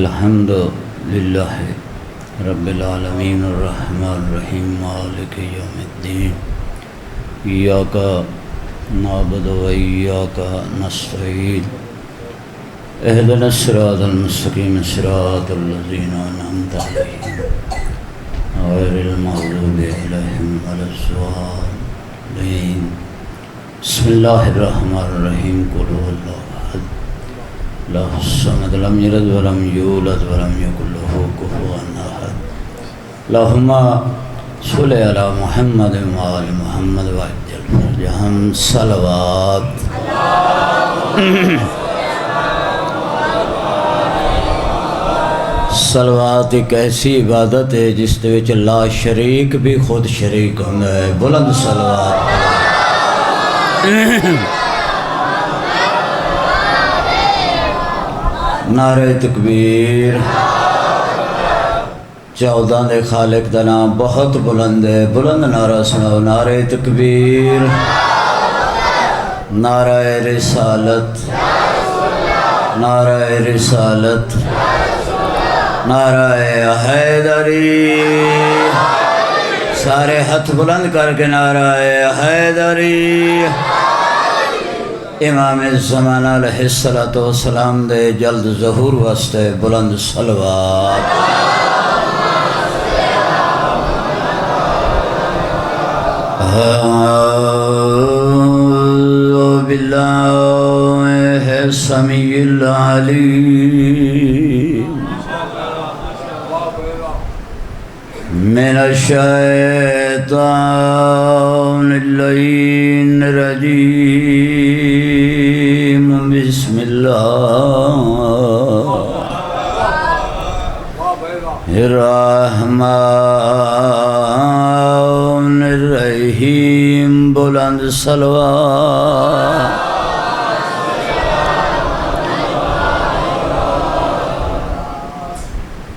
الحمد للہ رب العالمین الرحمن الرحیم مالک یوم الدین ایاک نعبد و ایاک نستعین اہدنا الصراط المستقیم صراط الذین انعمت علیہم غیر المغضوب علیہم ولا الضالین بسم اللہ الرحمن الرحیم قل هو اللہ احد اللہ الصمد لم یلد ولم یولد ولم یکن له کفوا احد اللہم صلی علی محمد وآل محمد وعجل فرجہم صلوات صلوات ایک ایسی عبادت ہے جس دے وچ لا شریک بھی خود شریک ہوندا ہے. بلند صلوات. نعرہ تکبیر. 14 دے خالق دا نام بہت بلند ہے. بلند نعرہ سناؤ. نعرہ تکبیر، نعرہ رسالت، نعرہ رسالت، نعرہ حیدری. سارے ہاتھ بلند کر کے نعرہ حیدری. امام زمان علیہ السلام دے جلد ظہور واسطے بلند صلوات. اعوذ باللہ السمیع العلیم من الشیطان اللعین الرجیم. بسم اللہ الرحمن الرحیم. بلند صلوات.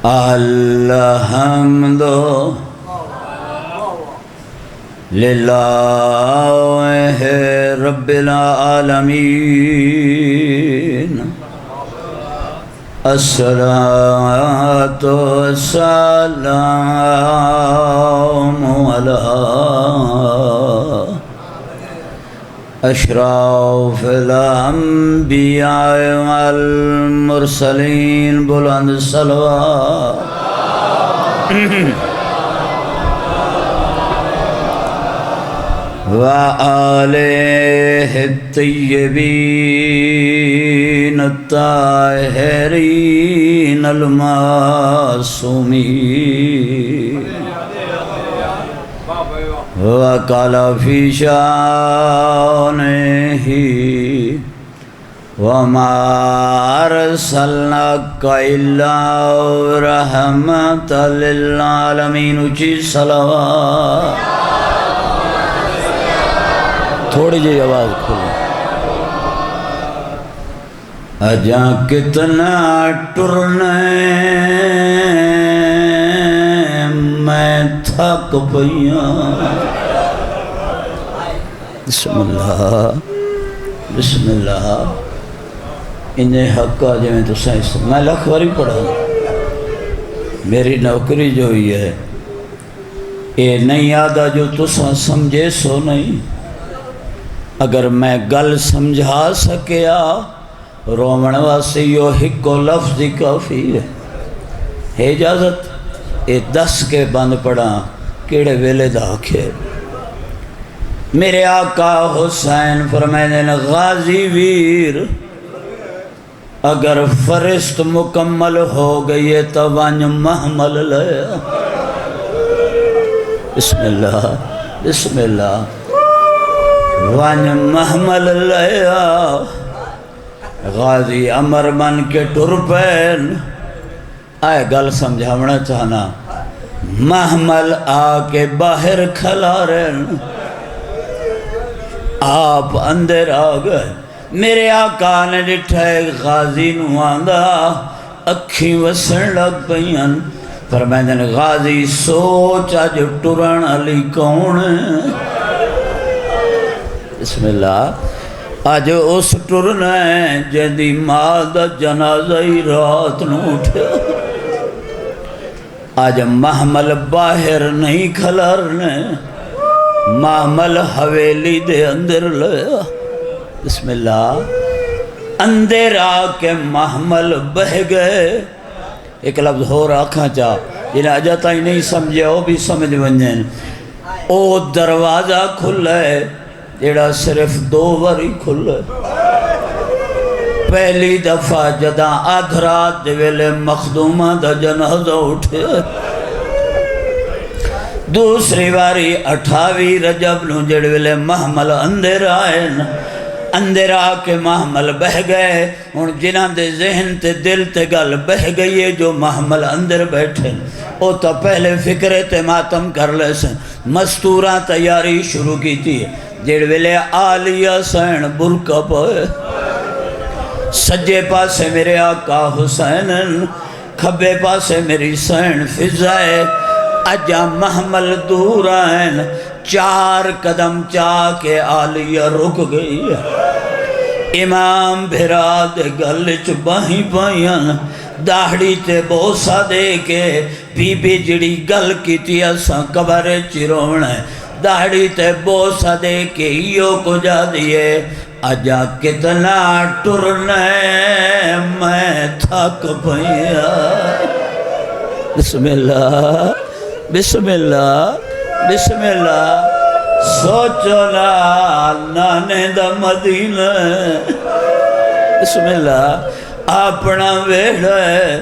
الحمد للہ رب العالمین. الصلاۃ والسلام علی اشراف الانبیاء والمرسلین. بلند صلوات. وآلہ الطیبین الطاہرین المعصومین. وقال فی شانہ وما ارسلناک الا رحمۃ للعالمین. اونچی صلوات. تھوڑی جی آواز کھولو. اجاں کتنا ٹرنے میں تھک پئیاں. بسم اللہ بسم اللہ. انہیں حق آجے میں تو سائنس میں لکھ واری پڑھا. میری نوکری جو ہوئی ہے یہ نہیں آدھا جو تساں سمجھے سو نہیں. اگر میں گل سمجھا سکیا رومن واسے یو ہکو لفظ کافی ہے. اجازت اے 10 کے بند پڑھا کیڑے ویلے دا آکھے. میرے آقا حسین فرمائے غازی ویر اگر فرست مکمل ہو گئی ہے تو ونج محمل لیا. بسم اللہ بسم اللہ. ونج محمل لیا. غازی امر من کے ٹر پین. آئے گل سمجھاونا چاہنا. محمل آ کے باہر کھلا رہن. آپ اندر آ گئے. میرے آقا نے ڈٹھائے غازی نو آندہ اکھی وسن لگ پئین. فرمائے غازی سوچ آج ٹرن علی کون. بسم اللہ. اج اس ٹرنا ہے جدی ماں دا جنازہ ہی رات نو اٹھیا اج محمل باہر نہیں کھلرنے محمل حویلی دے اندر لیا بسم اللہ اندر آ کے محمل بہ گئے ایک لفظ ہو رکھا چاہ جنہیں اجاتا ہی نہیں سمجھے وہ بھی سمجھ بنجیں او دروازہ کھلا ہے جیڑا صرف 2 واری کھلا ہے پہلی دفعہ جداں آدھرات دے ویلے مخدومہ دا جنازہ اٹھے دوسری واری 28 رجب نو جڑ ویلے محمل اندر آئے اندر آ کے محمل بہ گئے ہن جنہاں دے ذہن تے دل تے گل بہ گئی ہے جو محمل اندر بیٹھے او تا پہلے فکرے تے ماتم کر لے سے مستوراں تیاری شروع کی تھی جڑ ویلے آلیہ سین برکہ پائے سجے پاسے میرے آقا حسین کھبے پاسے میری سین فضائے اجا محمل دور آئین 4 قدم چاہ کے آلیہ رک گئی امام بھرا دے گلچ باہی پائیاں داڑھی تے بوسا دے کے بی بی جڑی گل کی تھی اساں قبر چرونے داڑھی تے بوسا دے کے ایو کو جا دیے اجا کتنا ٹرنے میں تھک پائیا بسم اللہ بسم اللہ بسم اللہ سوچنا نانے دا مدینہ بسم اللہ اپنا ویڑھے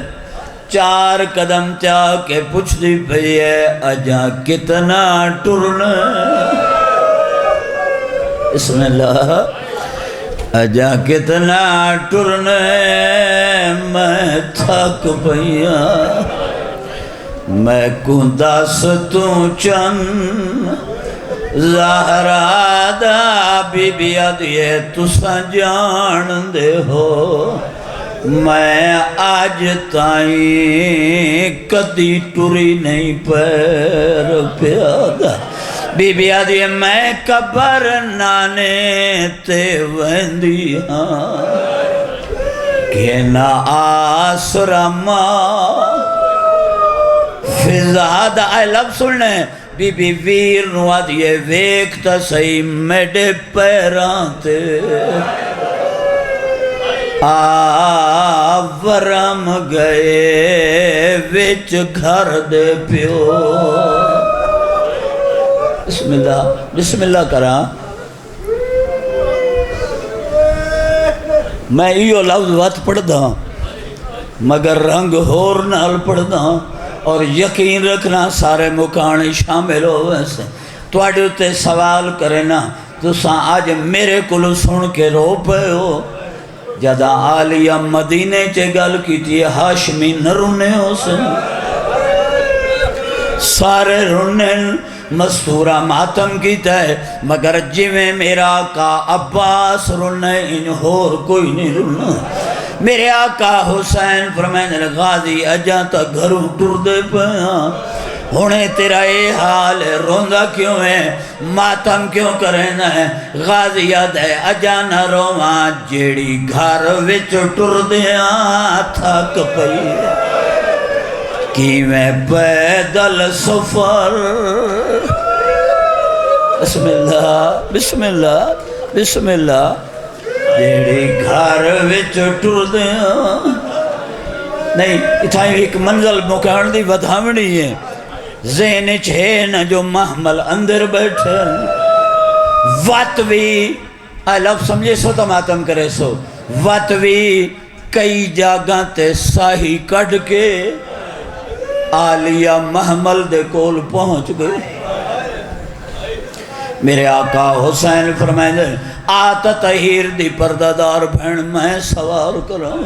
4 قدم چاہ کے پوچھ دی پئی ہے اجا کتنا ٹرنا بسم اللہ اجا کتنا ٹرنا میں تھک پئیا میں کو دس تو چن زہرا دا بی بی آدھیے تسا جان دے ہو میں آج تائیں کدی ٹری نہیں پیر پیادا بی بی آدھیے میں قبر نانے تے ویندی ہاں کہ نہ آسرا ماں فضاد آئے لفظ سننے بی بی ویر نو آدھیے ویکتا سہی میڈے پیرانتے ورم گئے وچ گھر دے پیو بسم اللہ کرا میں ایو لفظ وقت پڑھ دا مگر رنگ ہور نال پڑھ دا اور یقین رکھنا سارے مکانے شامل ہو ویسے تو آڈے ہوتے سوال کرے نا تو ساں آج میرے کلو سن کے رو پہ ہو جدہ آلیہ مدینے چے گل کی تھی ہاشمی نہ رونے ہو سے سارے رونے مستورہ ماتم کی تے مگر جویں میرا آقا عباس رونے ان ہور کوئی نہیں رونا میرے آقا حسین فرمائن غازی اجاں تا گھروں ٹر دے پہاں ہونے تیرا اے حال ہے روندہ کیوں ہے ماتم کیوں کرنا ہے غازی یاد ہے اجاں نہ رواں جیڑی گھر وچ ٹر دیاں تھک پئی کی میں پیدل سفر بسم اللہ بسم اللہ بسم اللہ جیڑی گھر وچ ٹر دیاں نہیں اتھائیں ایک منزل مکان دی ودھاونی ہے ذہن چھے نہ جو محمل اندر بیٹھے وات بھی لفظ سمجھے سو تو ماتم کرے سو وات بھی کئی جاگاں تے ساہی کڑ کے آلیہ محمل دے کول پہنچ گئے میرے آقا حسین فرمائے دے آتا تحیر دی پردادار بھین میں سوار کروں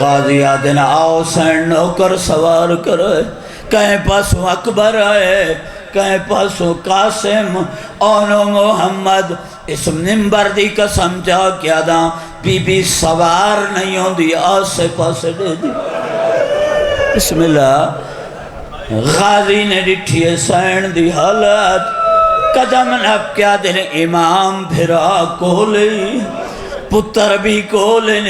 غازی آدن آؤ سین نوکر سوار کرے کہیں پاسوں اکبر آئے کہیں پاسوں قاسم اونو محمد اس منبر دی قسم چاہ کیا دا بی بی سوار نہیں ہوں دی آسے پاسے دے دی بسم اللہ غازی نے ڈٹھی سین دی حالات قدم نب کیا دل امام پھرا کولے پتر بھی کولے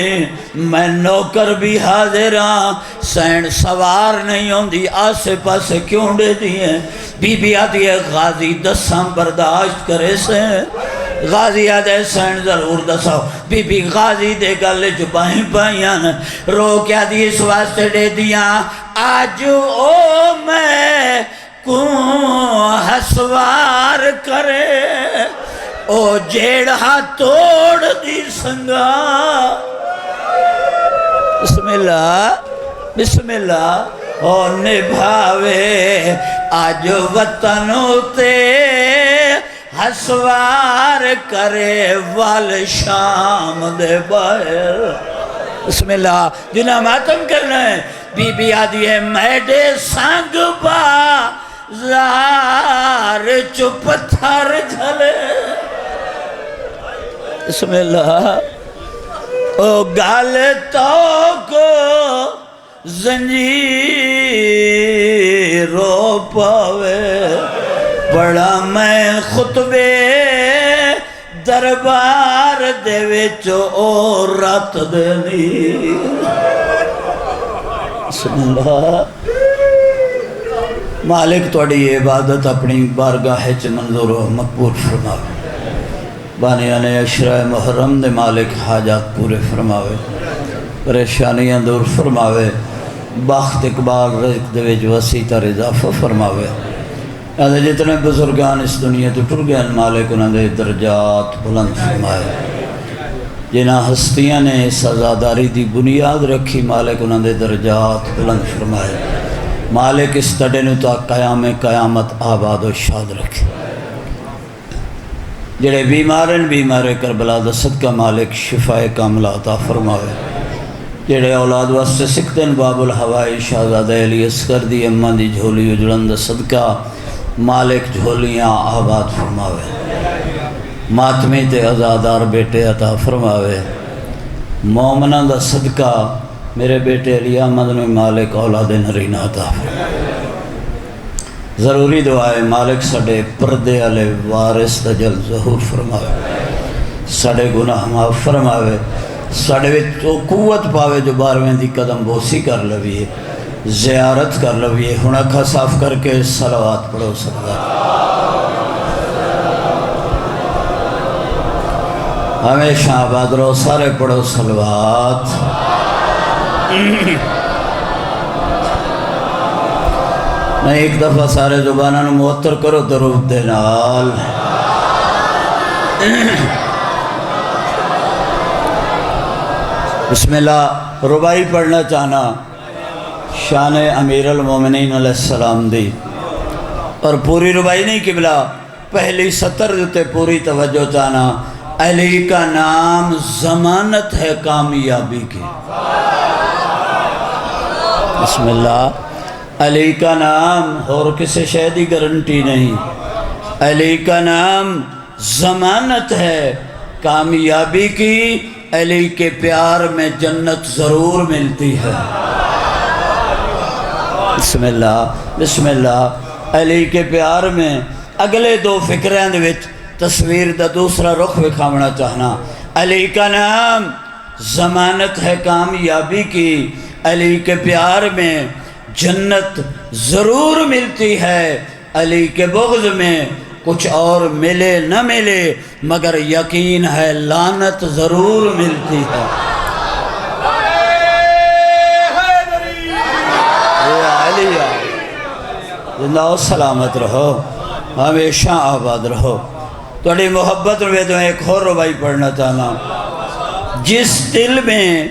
میں نوکر بھی حاضر ہاں سین سوار نہیں ہوندی آسے پاسے کیوں دے دیئے بی بی آدھی ہے غازی دساں برداشت کرے سے غازی آدھے سین ضرور دساؤ بی بی غازی دے گلے چپائیں پائیاں رو کیا دی اس واسطے دے دیاں آج او میں کون حسوار کرے او جیڑا توڑ دی سنگا بسم اللہ او نبھاوے آج وطنوں تے حسوار کرے وال شام دے باہر بسم اللہ جنہاں ماتم کرنا ہے بی بی آدھی ہے میڈے سانگ بازار چپ تھر جھلے بسم اللہ او گال تو کو زنجیر رو پاوے پڑھا میں خطبے دربار دے وچو او رات دینی بسم اللہ مالک توڑی عبادت اپنی بارگاہ چ منظور و مقبول فرماوے بانیان اشرائے محرم دے مالک حاجات پورے فرماوے پریشانیاں دور فرماوے بخت اقبال رزق دے وچ وسیع تر اضافہ فرماوے جتنے بزرگان اس دنیا تو ٹر گئے مالک انہوں نے درجات بلند فرمائے جنہ ہستیاں نے سزاداری دی بنیاد رکھی مالک انہوں نے درجات بلند فرمائے مالک اس تڑے نو تا قیامت آباد و شاد رکھے جڑے بیمار کربلا دا صدقہ مالک شفائے کاملہ عطا فرمائے جڑے اولاد واسطے سکتن باب الحوائی شہزادہ علی اصغر دی اماں دی جھولی اجڑن دا صدقہ مالک جھولیاں آباد فرماوے ماتمی تے ازادار بیٹے عطا فرماوے مومنہ دا صدقہ میرے بیٹے علی احمد میں مالک اولاد نرینہ عطا فرماوے ضروری دعائے مالک سڑے پردے علی وارث دا جل ظہور فرماوے سڑے گناہ معاف فرماوے سڑے تو قوت پاوے جو بارویں دی قدم بوسی کر لویے زیارت کر لویے ہنکھا صاف کر کے صلوات پڑھو صلوات ہمیشہ آباد رہو سارے پڑھو صلوات میں ایک دفعہ سارے زبانہ نو معطر کرو درود دے نال بسم اللہ ربائی پڑھنا چاہنا شان امیر المومنین علیہ السلام دی اور پوری ربائی نہیں قبلہ پہلی سطر دیتے پوری توجہ چاہنا علی کا نام ضمانت ہے کامیابی کی بسم اللہ علی کا نام اور کسی شہدی گارنٹی نہیں علی کا نام ضمانت ہے کامیابی کی علی کے پیار میں جنت ضرور ملتی ہے بسم اللہ علی کے پیار میں اگلے دو فکریں وچ تصویر دا دوسرا رخ وکھاونا چاہنا علی کا نام ضمانت ہے کامیابی کی علی کے پیار میں جنت ضرور ملتی ہے علی کے بغض میں کچھ اور ملے نہ ملے مگر یقین ہے لعنت ضرور ملتی ہے زندہ و سلامت رہو ہمیشہ آباد رہو توڑی محبت میں تو ایک اور ربائی پڑھنا چاہنا جس دل میں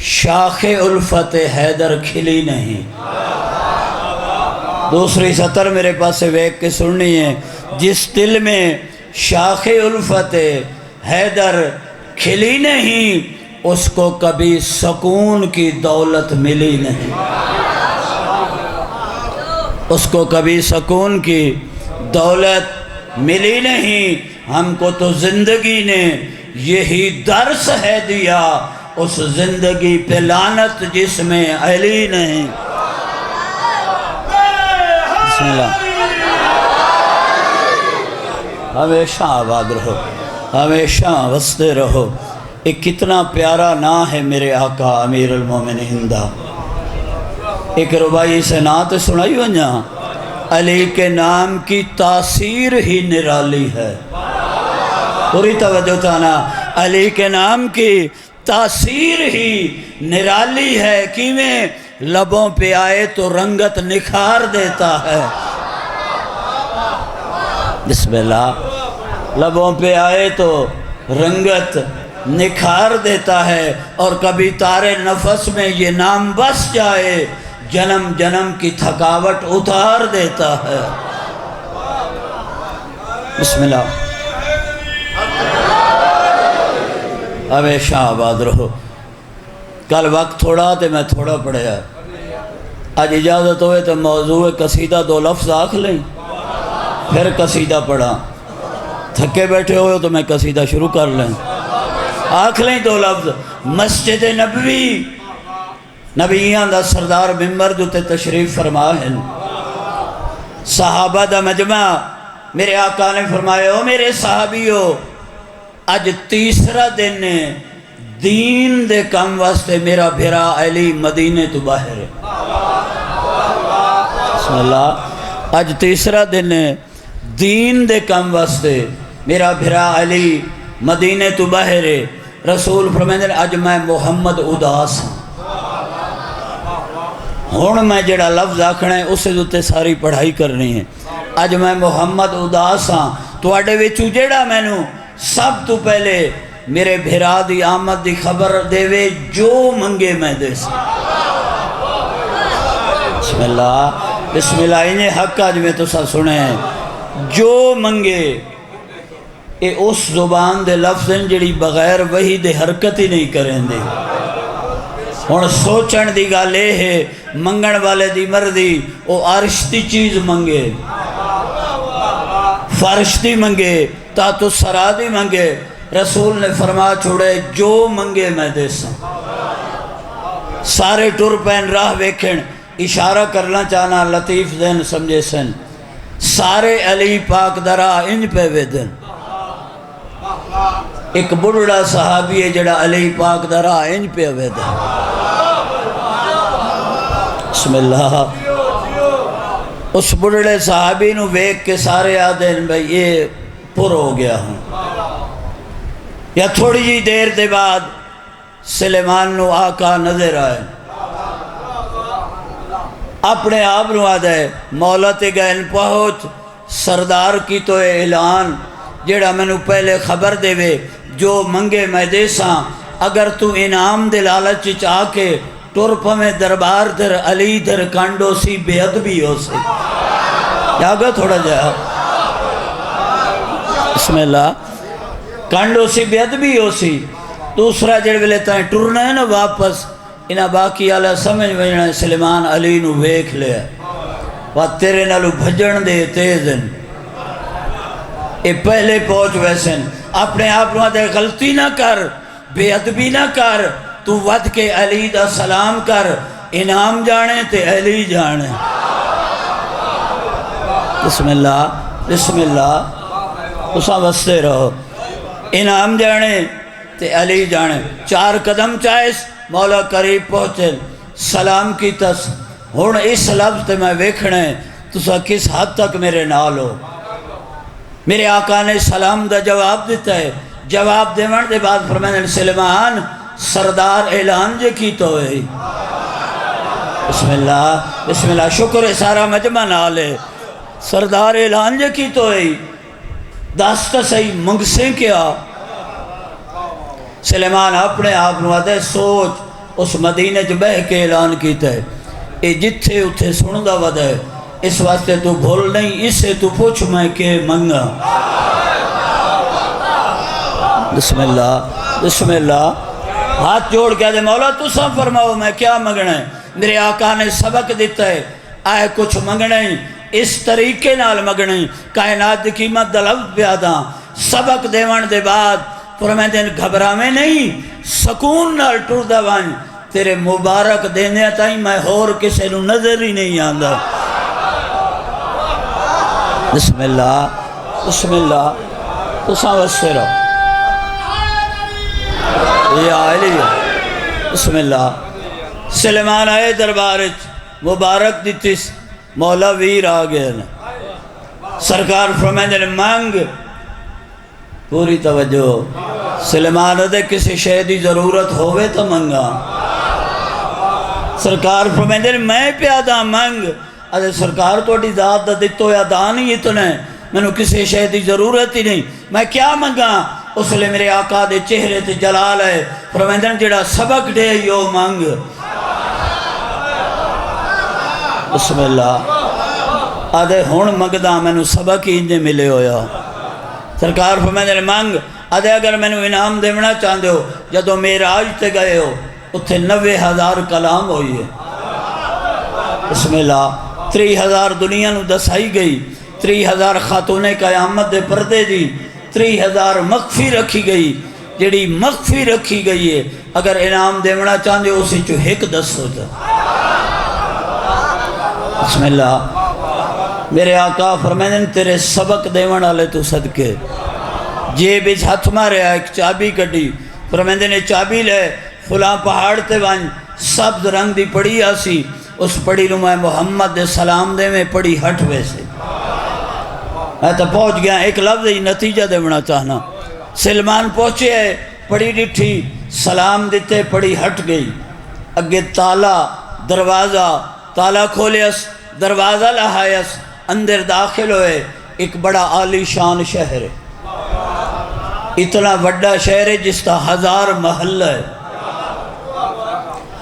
شاخ الفت حیدر کھلی نہیں دوسری سطر میرے پاس سے ویک کے سننی ہے جس دل میں شاخ الفت حیدر کھلی نہیں اس کو کبھی سکون کی دولت ملی نہیں اس کو کبھی سکون کی دولت ملی نہیں ہم کو تو زندگی نے یہی درس ہے دیا اس زندگی پہ لعنت جس میں علی نہیں بسم اللہ ہمیشہ آباد رہو، ہمیشہ وستے رہو۔ ایک کتنا پیارا نام ہے میرے آقا امیر المومنین دا۔ ایک ربائی سے نعت سنائی ونجا، علی کے نام کی تاثیر ہی نرالی ہے۔ پوری توجہ تانا، علی کے نام کی تاثیر ہی نرالی ہے، کیویں لبوں پہ آئے تو رنگت نکھار دیتا ہے۔ بسم اللہ، لبوں پہ آئے تو رنگت نکھار دیتا ہے، اور کبھی تارے نفس میں یہ نام بس جائے، جنم جنم کی تھکاوٹ اتار دیتا ہے۔ بسم اللہ، ہمیشہ آباد رہو۔ کل وقت تھوڑا تے میں تھوڑا پڑھیا، آج اجازت ہوئے تو موضوع قصیدہ 2 لفظ آکھ لیں، پھر قصیدہ پڑھا۔ تھکے بیٹھے ہوئے تو میں قصیدہ شروع کر لیں، آکھ لیں 2 لفظ۔ مسجد نبوی، نبیان دا سردار ممبر جو تے تشریف فرما ہے، صحابہ دا مجمع، میرے آقا نے فرمایا او میرے صحابیو، آج تیسرا دن دین دے کم واسطے میرا بھرا علی مدینے تو باہر ہے۔ بسم اللہ، آج تیسرا دن دین دے کم واسطے میرا بھرا علی مدینے تو باہر ہے۔ رسول فرمائے آج میں محمد اداس ہوں، میں جڑا لفظ آکھنا ہے اسے دوتے ساری پڑھائی کرنی ہے۔ آج میں محمد اداس ہاں، تو آڈے ویچو جڑا میں نو سب تو پہلے میرے بھرا دی آمد دی خبر دے وے، جو منگے میں دے سے۔ بسم اللہ، بسم اللہ، انہیں حق آج میں تو سا سنے ہیں، جو منگے، اے اس زبان دے لفظ ہیں جڑی بغیر وہی دے حرکت ہی نہیں کریں دے۔ ہون سوچن دی گالے ہے، منگن والے دی مردی، او عرش دی چیز منگے، فرش دی منگے، تاتو سرا دی منگے۔ رسول نے فرما چھوڑے جو منگے میں دے سا۔ سارے ٹور پین راہ ویکھن، اشارہ کرنا چاہنا لطیف دن سمجھے سن، سارے علی پاک درا انج پہ ویدن۔ ایک بڑھڑا صحابی ہے جڑا علی پاک درا انج پہ ویدن۔ بسم اللہ، اس بڑھڑے صحابی نو ویک کے سارے آدھیں بھئی یہ پر ہو گیا ہوں۔ یا تھوڑی جی دیر دے بعد سلیمان نو آقا نظر آئے، اپنے آپ نو آدھے مولا تے گئن پہنچ، سردار کی تو اعلان، جیڑا میں نو پہلے خبر دے وے، جو منگے میں دے ساں، اگر تو انعام دے لالچ چاہ کے ٹرپ میں دربار در علی در کانڈو سی بے ادبی ہو سی۔ جاگا تھوڑا جا، بسم اللہ، کانڈو سی بے ادبی ہو سی۔ دوسرا جڑ ویلے تائیں ٹرنا ہے نا واپس، انہا باقی آلہ سمجھ وینا سلیمان علی نو ویکھ لیا، وہاں تیرے نالو بھجن دے تیزن، اے پہلے پہنچ ویسن، اپنے آپ نو دے غلطی نہ کر، بے ادبی نہ کر، تو ود کے علی دا سلام کر، انعام جانے تے علی جانے۔ بسم اللہ، بسم اللہ، اسا وستے رہو، انعام جانے تے علی جانے۔ 4 قدم چاہیس، مولا قریب پہنچے، سلام کی تس، ہون اس لفظ تے میں ویکھنے، تو سا کس حد تک میرے نال ہو۔ میرے آقا نے سلام دا جواب دیتا ہے، جواب دیوان دے بعد فرمائے سلیمان سردار اعلان جے کی تو ہے۔ بسم اللہ، بسم اللہ، شکر ہے سارا مجمع نالے، سردار اعلان جے کی تو ہے، داستا صحیح منگ سے کیا۔ سلیمان اپنے آپ نوادے سوچ، اس مدینہ جو بہ کے اعلان کیتا ہے، اے جتھے اتھے سندہ ودہ ہے، اس واسطے تو بھول نہیں، اس سے تو پوچھ میں کہ منگا۔ بسم اللہ، بسم اللہ، ہاتھ جوڑ کے دے مولا تو سب فرماؤ میں کیا منگنا ہے۔ میرے آقا نے سبق دیتا ہے، آئے کچھ منگنا ہے، اس طریقے نال منگنا ہے، کائنات دی قیمت دلوت پیاداں، سبق دیوان دے بعد فرمائے دن گھبرا میں نہیں، سکون نال ٹر دوان، تیرے مبارک دینے تائیں میں اور کسے نو نظر ہی نہیں آندہ۔ بسم اللہ، بسم اللہ۔ تساں وستے رہو یہ آئے لیا بسم اللہ سلیمان آئے دربارچ مبارک دیتیس مولا ویر آ گئے سرکار فرمائے مانگ پوری توجہ سلیمان دے کسی شے دی ضرورت ہوئے تو منگا سرکار فرمائے میں پیادا مانگ ادھے سرکار توڑی ذات دا دیتو یا دانی اتنے میں نے کسی شے دی ضرورت ہی نہیں میں کیا منگا اس لئے میرے آقا دے چہرے تے جلال ہے فرمائے جڑا سبق دے یو مانگ بسم اللہ آدھے ہون مگدہ میں نے سبق ہی انجے ملے ہویا سرکار فرمائے مانگ آدھے اگر میں نے انعام دیونا چاندے ہو جدو میراج تے گئے ہو اتھے 90,000 کلام ہوئی ہے بسم اللہ 30,000 دنیا نو دسائی گئی 30,000 خاتون قیامت دے پردے دی 30,000 مخفی رکھی گئی جڑی مخفی رکھی گئی ہے اگر انعام دیونا چاندے ہو اسی چو ایک دس ہوتا بسم اللہ میرے آقا فرمائیں تیرے سبق دیوان آلے تو صدقے جیب اس ہاتھ مارے ایک چابی کٹی فرمائیں نے چابی لے فلاں پہاڑ تے وان سبز رنگ دی پڑی آسی اس پڑی لوں میں محمد دے سلام دے میں پڑی ہٹ ویسے میں تو پہنچ گیا ایک لفظ ہی نتیجہ دیونا چاہنا سلمان پہنچے ہے پڑی ڈٹھی سلام دیتے پڑی ہٹ گئی اگے تالا دروازہ تالا کھولیس دروازہ لہائیس اندر داخل ہوئے ایک بڑا عالی شان شہر ہے اتنا بڑا شہر ہے جس کا 1000 محلہ ہے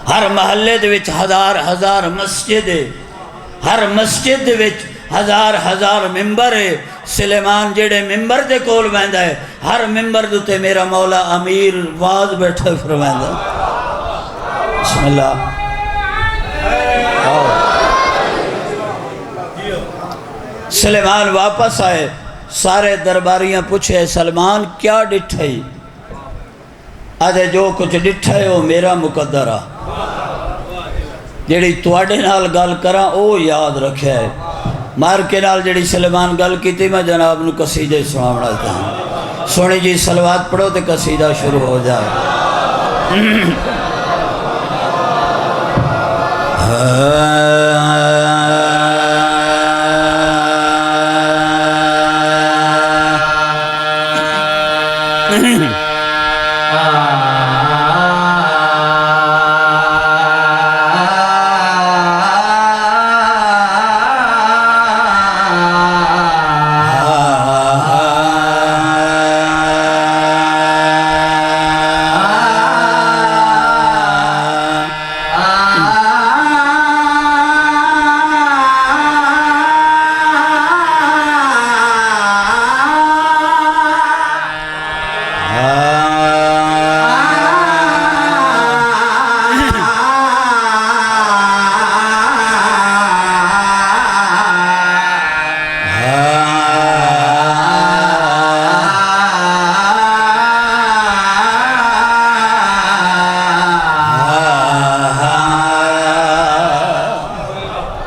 ہر محلے دے وچ 1000 مسجد ہے ہر مسجد دے وچ 1000 ممبر ہے سلیمان جڑے ممبر دے کول ویندا ہے ہر ممبر دے میرا مولا امیر واز بیٹھا فرمائندا بسم اللہ سلیمان واپس آئے سارے درباریاں پوچھے سلمان کیا ڈٹھائی آدھے جو کچھ ڈٹھائے وہ میرا مقدرہ جیڑی تواڈے نال گل کراں او یاد رکھے ہے مار کے نال جیڑی سلیمان گل کی تھی میں جناب نو قصیدہ سناونا تھا سونی جی صلوات پڑھو تے قصیدہ شروع ہو جائے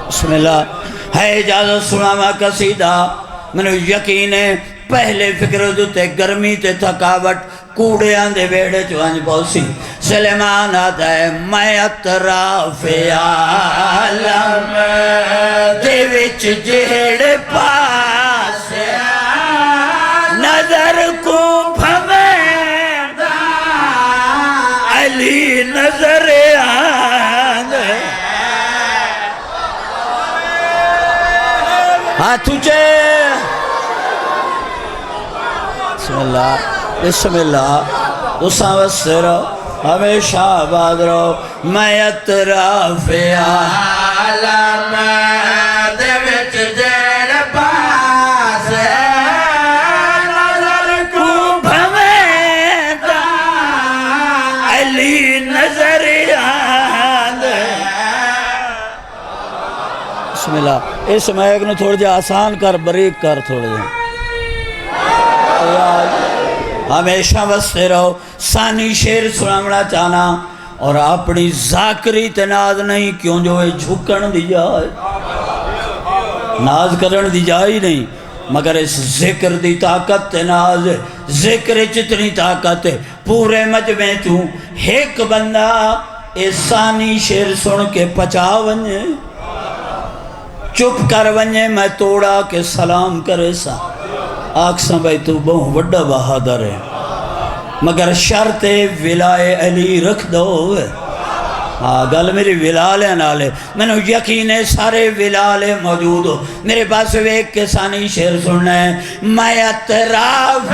بسم اللہ ہے اجازت سناما قصیدہ منو یقین ہے پہلے فکر دوتے گرمی تے تھکاوٹ کوڑے آندے بیڑے چوانج بوسی سلیمان آتا ہے میں اطراف عالم دے وچ جہڑ پاس نظر کو بھمیندا علی نظر آندے تجھے بسم اللہ بسم اللہ تساں وستے رہو ہمیشہ آباد رہو میں اطراف عالم دے وچ جڑ پاس نظر کو بھمیندا علی نظر آندے بسم اللہ اس میک نے تھوڑا جا آسان کر بریک کر تھوڑا جا ہمیشہ وستے رہو ثانی شیر سنامنا چاہنا اور اپنی ذاکری تناز نہیں کیوں جو ہے جھکن دی جائے ناز کرن دی جائے نہیں مگر اس ذکر دی طاقت تے ناز ذکر چتنی طاقت پورے مجمع چوں ایک بندہ ثانی شیر سن کے پچا ونجے چپ کر ونجے میں توڑا کے سلام کرے سا آکھ سا بھائی تو بہت وڈا بہادر ہے مگر شرط ولائے علی رکھ دو گل میری ولالے نالے میں نے یقین ہے سارے ولالے موجود ہو میرے پاس ایک کے ثانی شیر سننا ہے میں اطراف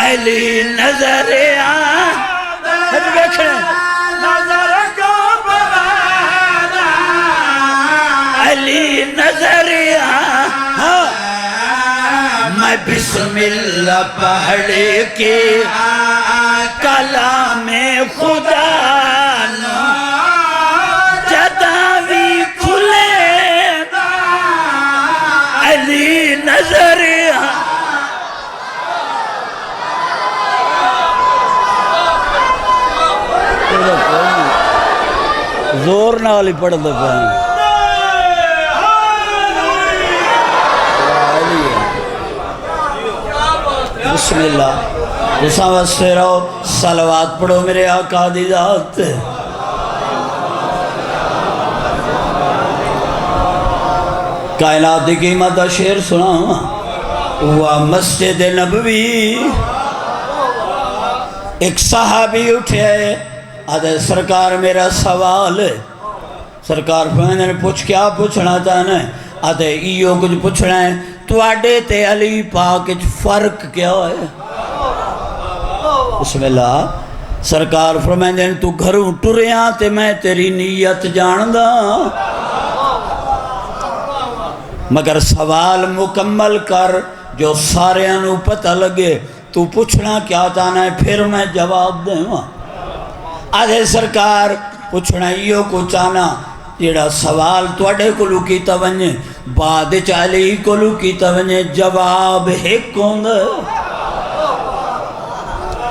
علی نظر علی نظر میں بسم اللہ پڑھ کے کلام خدا جداوی کھلے علی نظر زور نال ہی پڑھ دے پائیں بسم اللہ جسا واسطے رہو صلوات پڑھو میرے آقا دی ذات کائنات دی قیمت دا شعر سنا ہوا مسجد نبوی ایک صحابی اٹھے آدھے سرکار میرا سوال ہے سرکار فرمانے نے پوچھ کیا پوچھنا چاہنا ہے آدھے ایو کچھ پوچھنا ہے تو آڈے تے علی پاک فرق کیا ہے بسم اللہ سرکار فرمانے نے تو گھروں ٹریاں تے میں تیری نیت جاندہ مگر سوال مکمل کر جو سارے انو پتہ لگے تو پوچھنا کیا چاہنا ہے پھر میں جواب دیں وہاں آدھے سرکار پوچھنا ایو کو چاہنا جیڑا سوال توڑے کلو کی تونجے بعد چالی کلو کی تونجے جواب ایک کون دے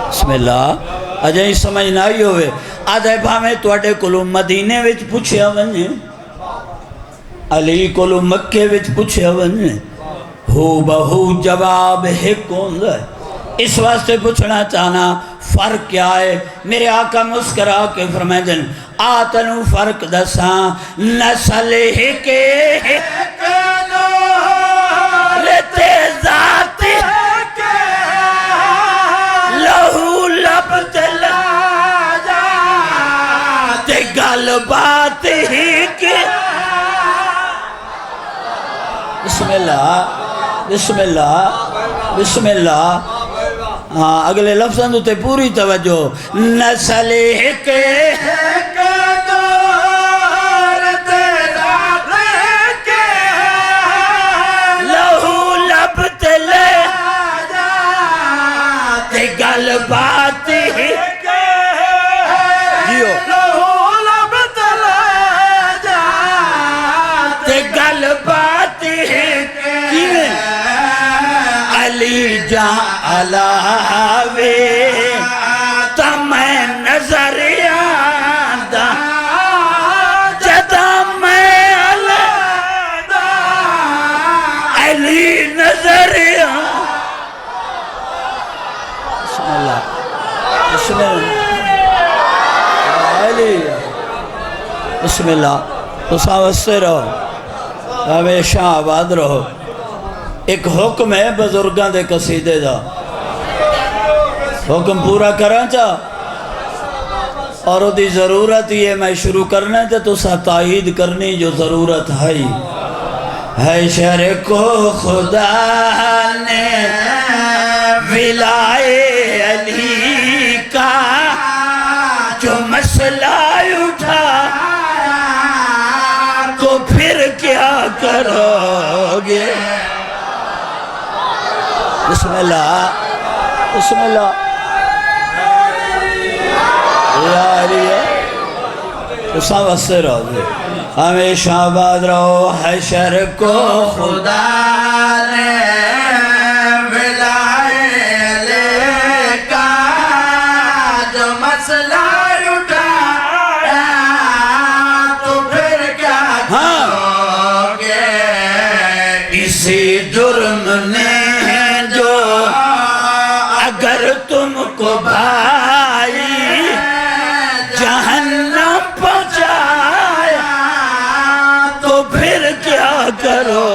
بسم اللہ اجھے ہی سمجھنا ہی ہوئے آدھے بھامے توڑے کلو مدینے وچ پوچھے ونجے علی کلو مکے وچ پوچھے ونجے ہو بہو جواب ایک کون دے اس واسطے پوچھنا چاہنا فرق کیا ہے میرے آقا مسکرا کے فرمائے دن آتنو فرق دساں نسل ہی کے رتے ذات لہو لب تلا تے گل بات ہی کے بسم اللہ بسم اللہ بسم اللہ ہاں اگلے لفظاں تے پوری توجہ نسل ایک لہو لب تلے تے گل بات ہی جیو لہو لب تلے تے گل بات ہی علی جان علاوے تمہیں نظر آندہ جدا میں علی نظر آندہ بسم اللہ بسم اللہ علی بسم اللہ تو ساوستے رہو ہمیشہ آباد رہو ایک حکم ہے بزرگاں دے قصیدے دا حکم پورا کرنا چاہ اور دی ضرورت یہ میں شروع کرنا ہے تو سا تائید کرنی جو ضرورت ہے شہر کو خدا نے ولائے علی کا جو مسئلہ اٹھا تو پھر کیا کرو گے بسم اللہ بسم اللہ یا علی اسا واسطے رہو دے ہمیشہ آباد رہو حشر کو خدا نے ولائے علی کا اگر تم کو بھائی جہنم پہنچایا تو پھر کیا کرو؟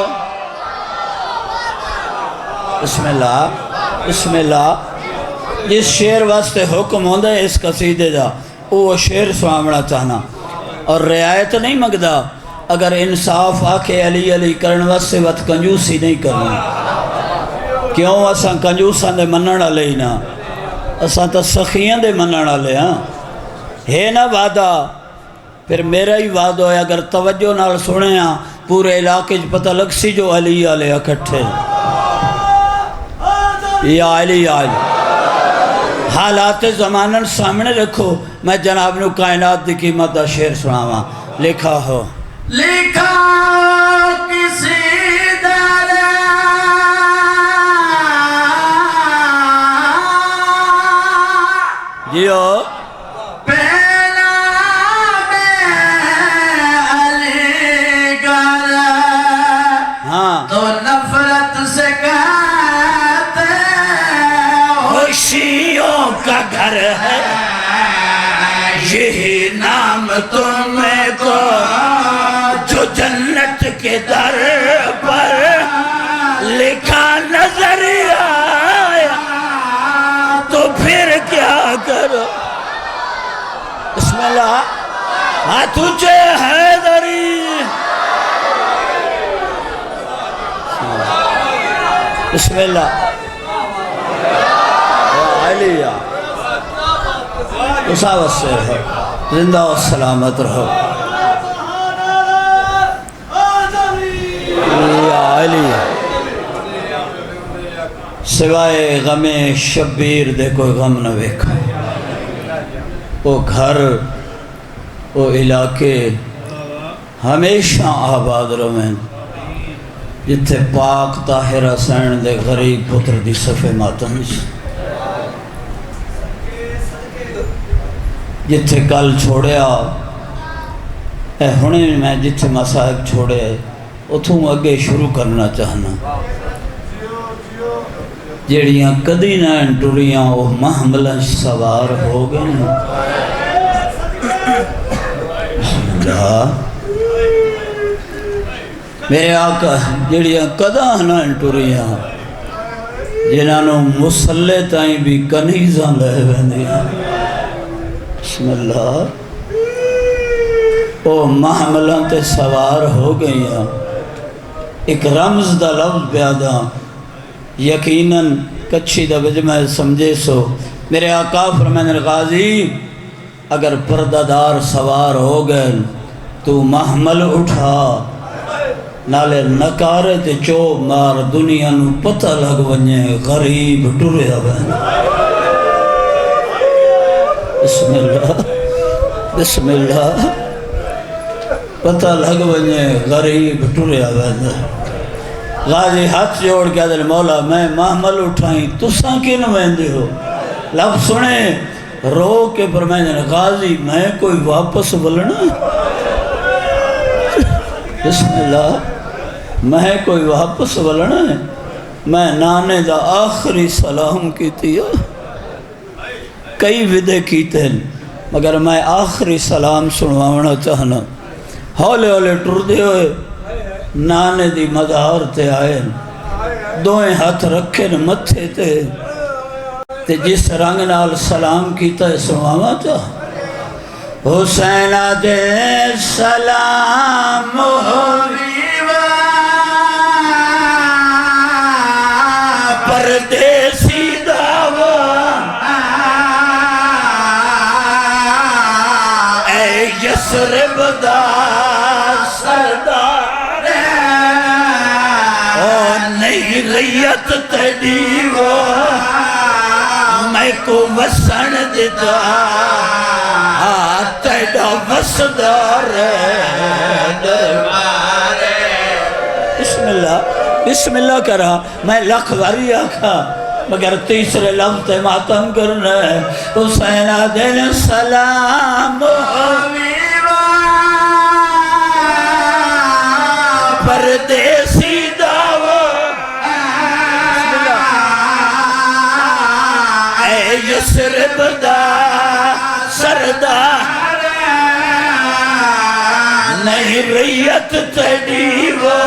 بسم اللہ بسم اللہ. جس شعر واسطے حکم ہوندہ ہے اس قصیدے دا وہ شعر سوامنا چاہنا اور رعایت نہیں مگدا. اگر انصاف آکھے علی علی کرن واسطے وقت کنجوسی نہیں کرنا. کیوں اساں کنجوساں دے منن والے ہی نا، اساں تا سخیاں دے منن والے ہاں. ہے نا وعدہ پھر میرا ہی وعدہ ہے. اگر توجہ نال سنے ہاں پورے علاقے پتہ لگ سی جو علی والے اکٹھے یا علی علی. حالات زمانن سامنے رکھو. میں جناب نو کائنات دی قیمت دا شعر سناواں. لکھا ہو لکھا کسی در جیو پہلا میں علی گر ہاں تو نفرت سے کہتے خوشیوں کا گھر ہے یہی نام تمہیں کو جو جنت کے در پر لکھا نظر آیا تو پھر کیا کرو؟ بسم اللہ. ہاں تجھے حیدری. بسم اللہ. علیہ اساوت سے رہو، زندہ و سلامت رہو. یا علی سوائے غم شبیر دے کوئی غم نہ ویکھا. وہ گھر وہ علاقے ہمیشہ آباد رہیں جتھے پاک طاہر حسین دے غریب پتر دی صفے ماتم جتھے کل چھوڑیا اے ہونے میں جتھے مسائب چھوڑے اتھوں اگے شروع کرنا چاہنا. جیڑیاں کدی نہ ٹریاں وہ محملن سوار ہو گئے. بسم اللہ. میرے آقا جیڑیاں کدہ نہ ٹریاں جنہوں مسلح تائیں بھی کنیزاں لے بندیاں. بسم اللہ. او محملان تے سوار ہو گئی ہیں. ایک رمز دا لفظ پیادا یقیناً کچھی دا بجمع سمجھے سو. میرے آقا فرمین الغازی اگر پردہ سوار ہو گئے تو محمل اٹھا نالے نکارے تے چو مار دنیا نو پتہ لگ ونجے غریب ٹرے آبین. بسم اللہ بسم اللہ. پتہ لگ ونجے غریب ٹرے آبین. غازی ہاتھ جوڑ کے دل مولا میں محمل اٹھائیں تساں کی نمائندے ہو. لفظ سنے رو کے فرمائیں غازی میں کوئی واپس بلنا. بسم اللہ. میں کوئی واپس بلنا ہے. میں نانے دا آخری سلام کی تھی. کئی ودے کیتے ہیں مگر میں آخری سلام سنوانا چاہنا. ہولے ہولے ٹر دے ہوئے نانے دی مدار تے آئے دوئیں ہاتھ رکھے متھے تے جس رنگ نال سلام کیتا ہے سنوانا چاہ. حسین دے سلام پردیسی دعویٰ اے یسرب دا سردار او نہیں غیت تیڈیو میں کو وسن دیتا تیڈا وسدار دربار. بسم اللہ بسم اللہ کرا. میں لکھ واری آکھا مگر تیسرے لفظ ماتم کرنا ہے. حسین دل سلام پردیسی دعویٰ یسرب دا سردار نہیں ریت تیری وہ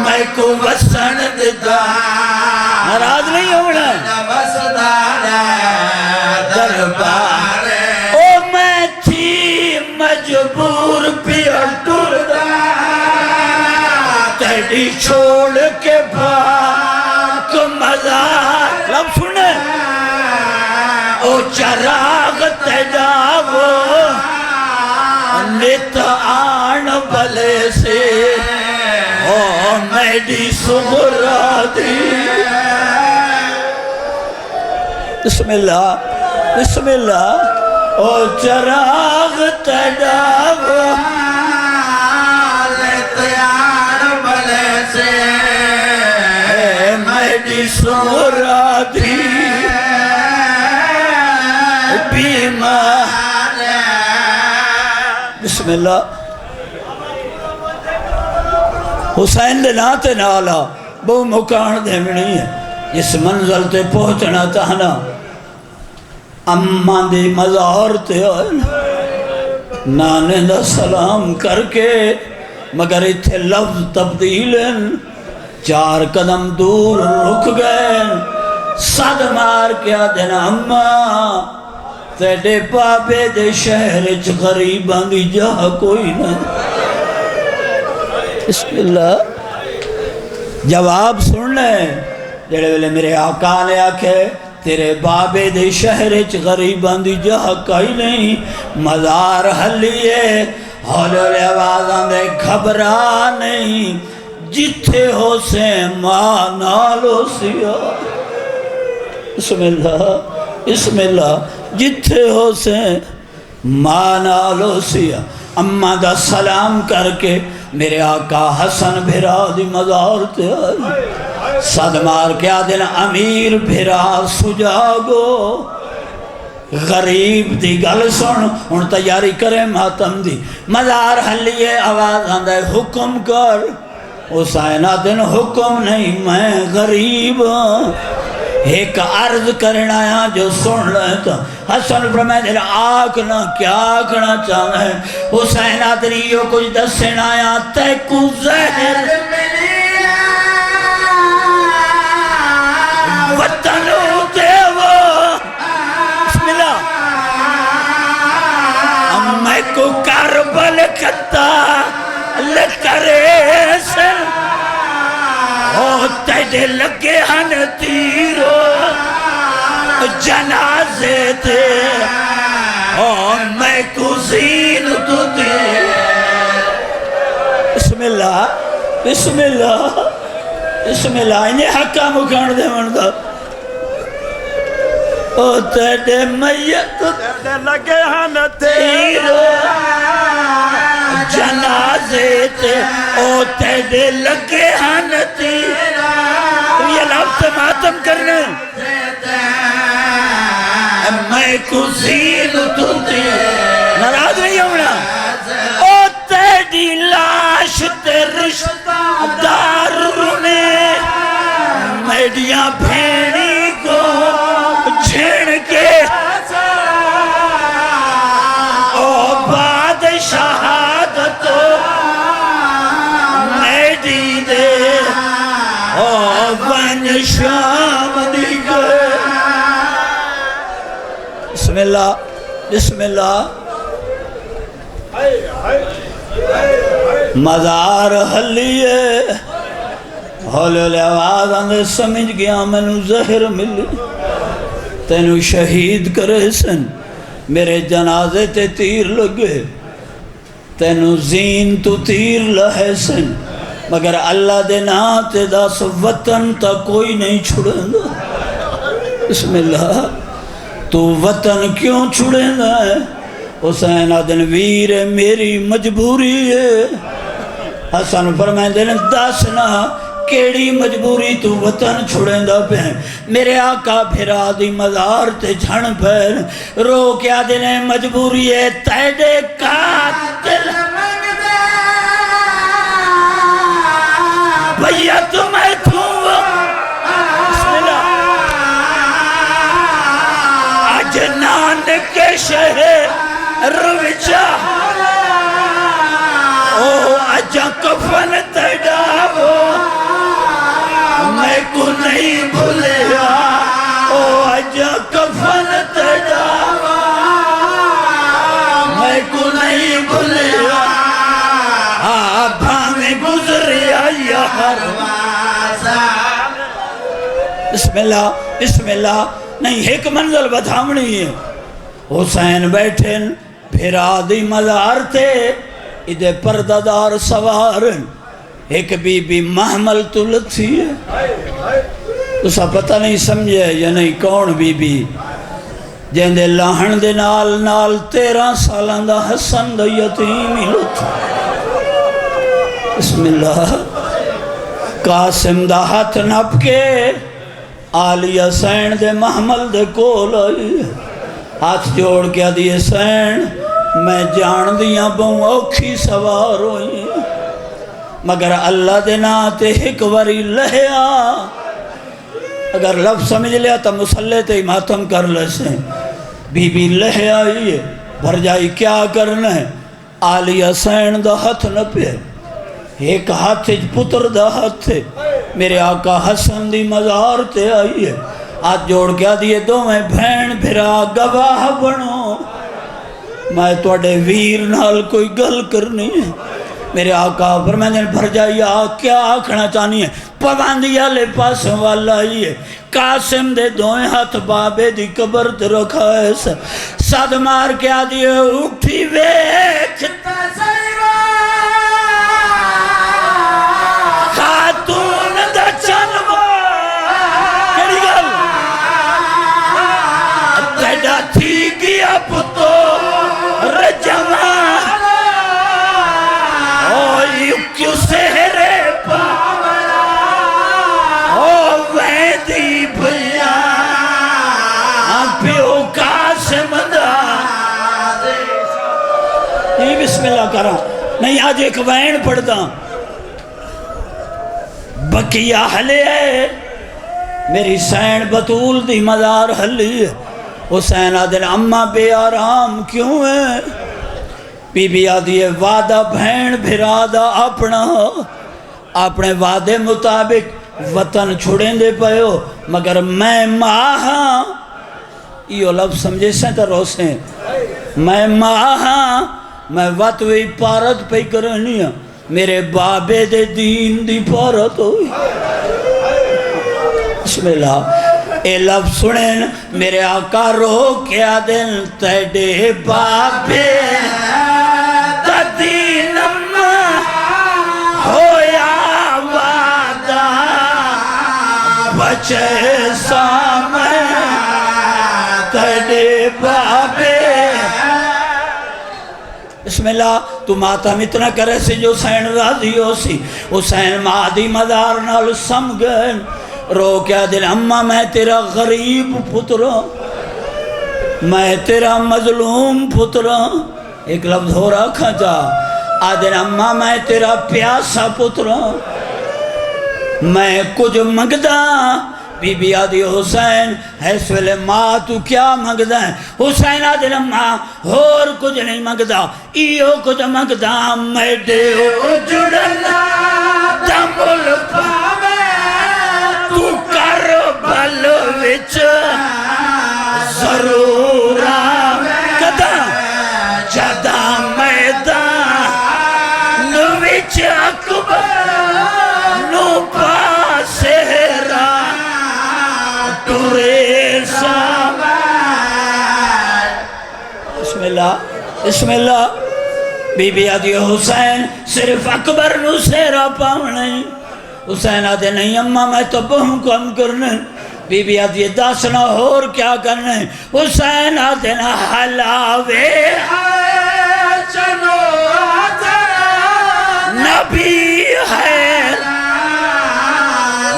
میں کو وسن دا ناراض نہیں ہونا دربار او میں تھی مجبور پیا ٹردا تیری چھوڑ کے پاک مزار لب سنے او چراغ تیجا وہ نت آن بلے سے او میڈی سغرا دی بسم اللہ بسم اللہ او چراغ تیجا وہ نت آن بلے سے میڈی سغرا دی بیمار بسم اللہ حسین دے ناتے نالا بہو مکان دے منی ہے اس منزل تے پہنچنا تانا اماں دی مزار تے آئے نانے دا سلام کر کے مگر اتھے لفظ تبدیل چار قدم دور رک گئے صد مار کیا دینا اماں تیڑے پاپے دے شہر چ غریباں دی جہاں کوئی نہ بسم اللہ جواب سن لے جڑے ویلے میرے آقا نے آکھے تیرے بابے دے شہر چ غریباں دی جہاں کوئی نہیں مزار حلیے ہولے آوازاں دے گھبرا نہیں جتھے ہو سے ماں نالو سیا بسم اللہ بسم اللہ جتھے ہو سے ماں نالو سیا اماں دا سلام کر کے میرے آقا حسن بھرا دی مزار تے آئی صد مار کیا دن امیر بھرا سجاگو غریب دی گل سن ان تیاری کرے ماتم دی مزار حلیے آواز آندھے حکم کر حسین دن حکم نہیں میں غریب ایک عرض کرنا ہے جو سن لیتا حسن فرمائے دل آکنا کیا آکنا چاہنا ہے حسین آدریو کچھ دسنا ہے تے کو زہر وطن ہوتے وہ بسم اللہ میں کو کربل کتا لکرے سن او تیڑے لگے ہن تیرو جنازے تھے او میں کو زین تو دے بسم اللہ بسم اللہ بسم اللہ انہیں حقا مکان دے مندہ او تیڑے میت تیڑے لگے ہن تیرو جنازے تے او تیڑے لگے ہن تیرو یہ لفظ ماتم کرنے میں کو زین تو دے ناراض نہیں ہونا او تیڑی لاش تے رشتہ دار رونے میڈیاں بھینی کو جھڑ کے او بادشاہت تو میڈی دے او بن شام دی گئے بسم اللہ بسم اللہ مزار حلیے ہولے آواز آندھے سمجھ گیا میں نو زہر ملی تینو شہید کرے سن میرے جنازے تے تیر لگے تینو زین تو تیر لہے سن مگر اللہ دے ناتے داس وطن تا کوئی نہیں چھڑیں دا بسم اللہ تو وطن کیوں چھڑیں دا ہے حسین آدن ویر میری مجبوری ہے حسن فرمائیں دن داسنا کیڑی مجبوری تو وطن چھڑیں دا پہ میرے آقا بھرا دی مزار تے جھن پہ رو کیا دن مجبوری ہے تیڑے قاتل بھیا تمہیں تھوں بسم اللہ شہر وچا او اجا کفن تڑاو میں کو نہیں بھولیا او اجا کفن تڑاو میں کو نہیں بھولیا بھاویں گزریا یا ہر بسم اللہ بسم اللہ نہیں ایک منزل بتھامنی ہے حسین بیٹھے پھرا دی مزار تھے ادھے پرددار سوارن ایک بی بی محمل تلت تھی ہے اسا پتہ نہیں سمجھے یا نہیں کون بی بی جن دے لاہن دے نال نال 13 سالان دا حسن دا یتیمی لت بسم اللہ قاسم دا ہاتھ نپ کے آلیہ سین دے محمل دے کول آئی ہاتھ جوڑ کے دیئے سین میں جان دیاں بہوں اوکھی سوار ہوئی مگر اللہ دے ناتے ایک وری لہیا اگر لفظ سمجھ لیا تو مسلح تے ماتم کر لسیں بی بی لہیا آئی ہے بھر جائی کیا کرنا ہے آلیہ سین دا ہاتھ نہ پہ ایک ہاتھ پتر دا ہاتھ تھے میرے آقا حسن دی مزار تے آئی ہے ہاتھ جوڑ کے دیئے دو میں بھین بھرا گواہ بنو میں توڑے ویر نال کوئی گل کرنی ہے میرے آقا فرمائیں بھر جائی کیا آکھنا چاہنی ہے پواندیا لے پاس والا ہی ہے قاسم دے دوئیں ہاتھ بابے دی قبر تے رکھا ہے صد مار کے دیئے اٹھی ویکھ خاتون دا چنوا کیڑی گل تیڑا تھی گیا پتو رجمہ کیوں سہرے پاولا او ویدی بھیا پیو قاسم دا یہ بسم اللہ کرا نہیں آج ایک وین پڑھتا بقیہ حلے ہے میری سین بطول دی مزار حلی ہے حسین آدھن اممہ بے آرام کیوں ہے بی بی آدھی ہے وعدہ بھین بھرادہ اپنے وعدے مطابق وطن چھوڑیں دے پہے ہو مگر میں ماہاں یہ لفظ سمجھے سے تا روسیں میں ماہاں میں وطوی پارت پہ کرنی ہوں میرے بابے دے دین دی پارت ہوئی بسم اللہ اے لفظ سنیں میرے آقا رو کیا دن تیڑے بابے دینم ہویا وعدہ بچے سامن تیڑے بابے بسم اللہ تو ماتم اتنا کرے سی جو حسین راضی ہو سی حسین مادی مدار نال سم گئے رو کیا دل اممہ میں تیرا غریب پترا میں تیرا مظلوم پترا ایک لفظ ہو رکھا جا آدھن اممہ میں تیرا پیاسا پترا میں کچھ مگدہ بی بی آدھی حسین اس ویلے ماں تو کیا مگدہ ہے حسین آدھن اممہ اور کچھ نہیں مگدہ ایو کچھ مگدہ میں دیو جڑنا دمول پاوے تو کربل وچ ضرور کدہ جدہ میدان وچ اکبر نو پاسہرا ٹورے سامان بسم اللہ بسم اللہ بی بی آدھی حسین صرف اکبر نو سہرا پاونے حسین آدھے نہیں اممہ میں تو بہوں کم کرنے بی بی آدھی داسنا اور کیا کرنے حسین آدھے نا حلاوے چنو آدھے نبی ہے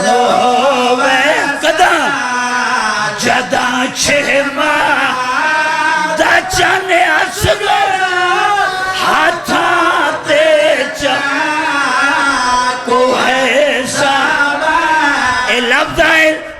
نووے قدم جدا چھما دا چانے اصغر ہاتھا تے چاہ کو ہے ساما اے لفظ ہے